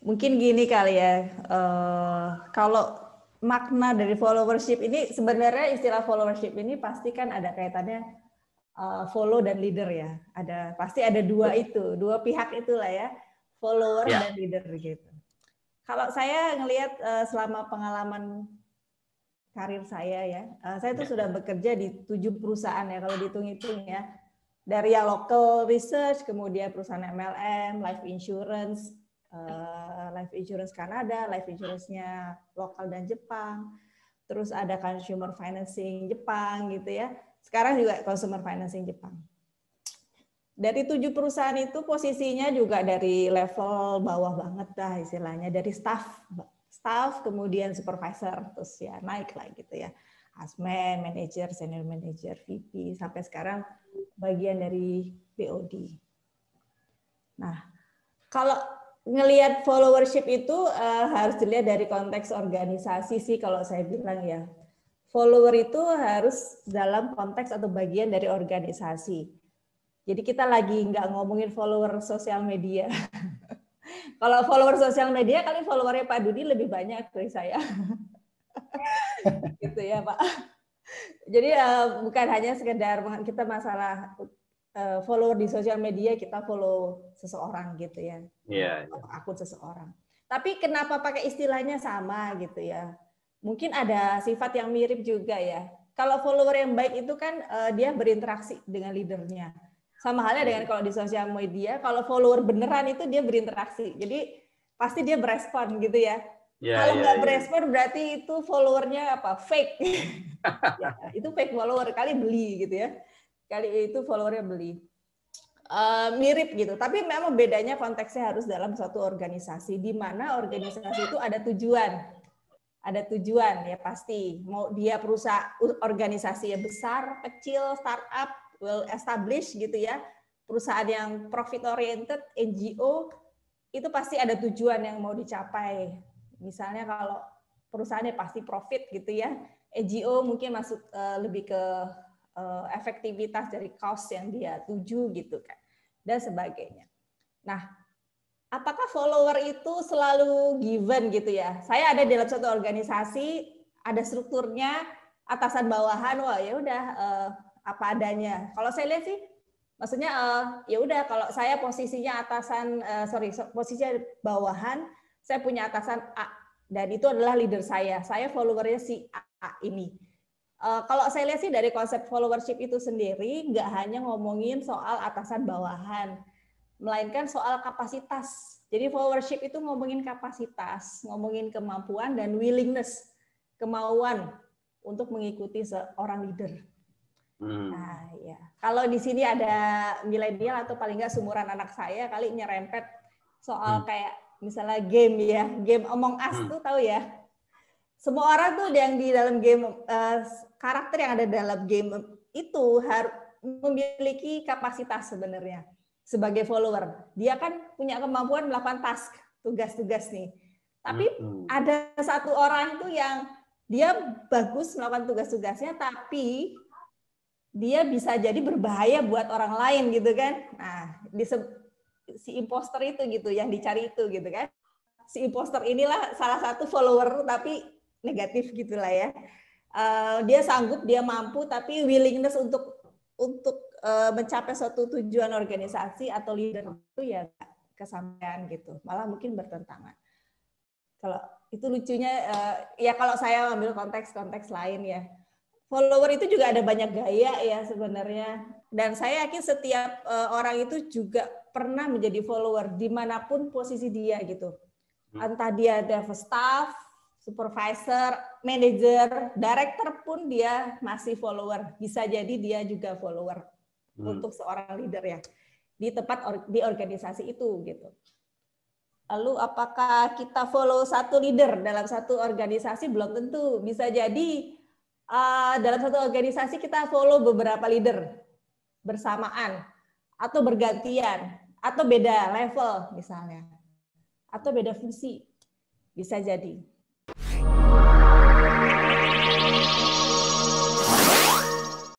Mungkin gini kali ya, kalau makna dari followership ini sebenarnya istilah followership ini pasti kan ada kaitannya follow dan leader ya. Pasti ada dua pihak itulah ya, follower dan leader gitu. Kalau saya ngelihat selama pengalaman karir saya ya, saya tuh sudah bekerja di 7 perusahaan ya kalau dihitung-hitung ya. Dari yang local research, kemudian perusahaan MLM, life insurance Kanada, life insurance-nya lokal dan Jepang, terus ada consumer financing Jepang gitu ya. Sekarang juga consumer financing Jepang. Dari 7 perusahaan itu posisinya juga dari level bawah banget dah istilahnya, dari staff kemudian supervisor, terus ya naik lah gitu ya. Asmen, manager, senior manager, VP, sampai sekarang bagian dari BOD. Nah, kalau ngelihat followership itu harus dilihat dari konteks organisasi sih kalau saya bilang ya. Follower itu harus dalam konteks atau bagian dari organisasi. Jadi kita lagi nggak ngomongin follower sosial media. Kalau follower sosial media, kali followernya Pak Dudi lebih banyak dari saya. Gitu ya Pak. Jadi bukan hanya sekedar kita masalah follower di sosial media, kita follow seseorang gitu ya. Akun seseorang. Tapi kenapa pakai istilahnya sama gitu ya? Mungkin ada sifat yang mirip juga ya. Kalau follower yang baik itu kan dia berinteraksi dengan leadernya. Sama halnya dengan kalau di sosial media, kalau follower beneran itu dia berinteraksi. Jadi pasti dia berespon gitu ya. Kalau nggak berespon berarti itu followernya apa? Fake. Ya, itu fake follower, kali beli gitu ya. Kali itu followernya beli. Mirip gitu, tapi memang bedanya konteksnya harus dalam suatu organisasi, di mana organisasi itu ada tujuan ya pasti. Mau dia perusahaan organisasi yang besar, kecil, startup, well established gitu ya, perusahaan yang profit oriented, NGO, itu pasti ada tujuan yang mau dicapai. Misalnya kalau perusahaannya pasti profit gitu ya, NGO mungkin masuk lebih ke efektivitas dari cost yang dia tuju gitu kan, dan sebagainya. Nah, apakah follower itu selalu given gitu ya? Saya ada dalam satu organisasi, ada strukturnya, atasan bawahan, wah ya udah apa adanya. Kalau saya lihat sih, maksudnya ya udah kalau saya posisinya posisinya bawahan, saya punya atasan A dan itu adalah leader saya followernya si A ini. Kalau saya lihat sih dari konsep followership itu sendiri nggak hanya ngomongin soal atasan bawahan, melainkan soal kapasitas. Jadi followership itu ngomongin kapasitas, ngomongin kemampuan dan willingness, kemauan untuk mengikuti seorang leader. Nah, ya. Kalau di sini ada milenial atau paling nggak seumuran anak saya kali nyerempet soal kayak misalnya game ya, game Among Us tuh tahu ya. Semua orang tuh yang di dalam game karakter yang ada dalam game itu harus memiliki kapasitas sebenarnya sebagai follower. Dia kan punya kemampuan melakukan task, tugas-tugas nih. Tapi ada satu orang tuh yang dia bagus melakukan tugas-tugasnya, tapi dia bisa jadi berbahaya buat orang lain gitu kan. Nah, si imposter itu gitu yang dicari itu gitu kan. Si imposter inilah salah satu follower tapi negatif gitulah ya. Dia sanggup, dia mampu, tapi willingness untuk mencapai suatu tujuan organisasi atau leader itu ya kesampaian gitu, malah mungkin bertentangan. Kalau itu lucunya ya kalau saya ambil konteks lain ya, follower itu juga ada banyak gaya ya sebenarnya, dan saya yakin setiap orang itu juga pernah menjadi follower dimanapun posisi dia gitu. Entah dia ada staff, supervisor, manager, director pun dia masih follower. Bisa jadi dia juga follower untuk seorang leader ya di organisasi itu gitu. Lalu apakah kita follow satu leader dalam satu organisasi? Belum tentu. Bisa jadi dalam satu organisasi kita follow beberapa leader bersamaan atau bergantian atau beda level misalnya atau beda fungsi. Bisa jadi.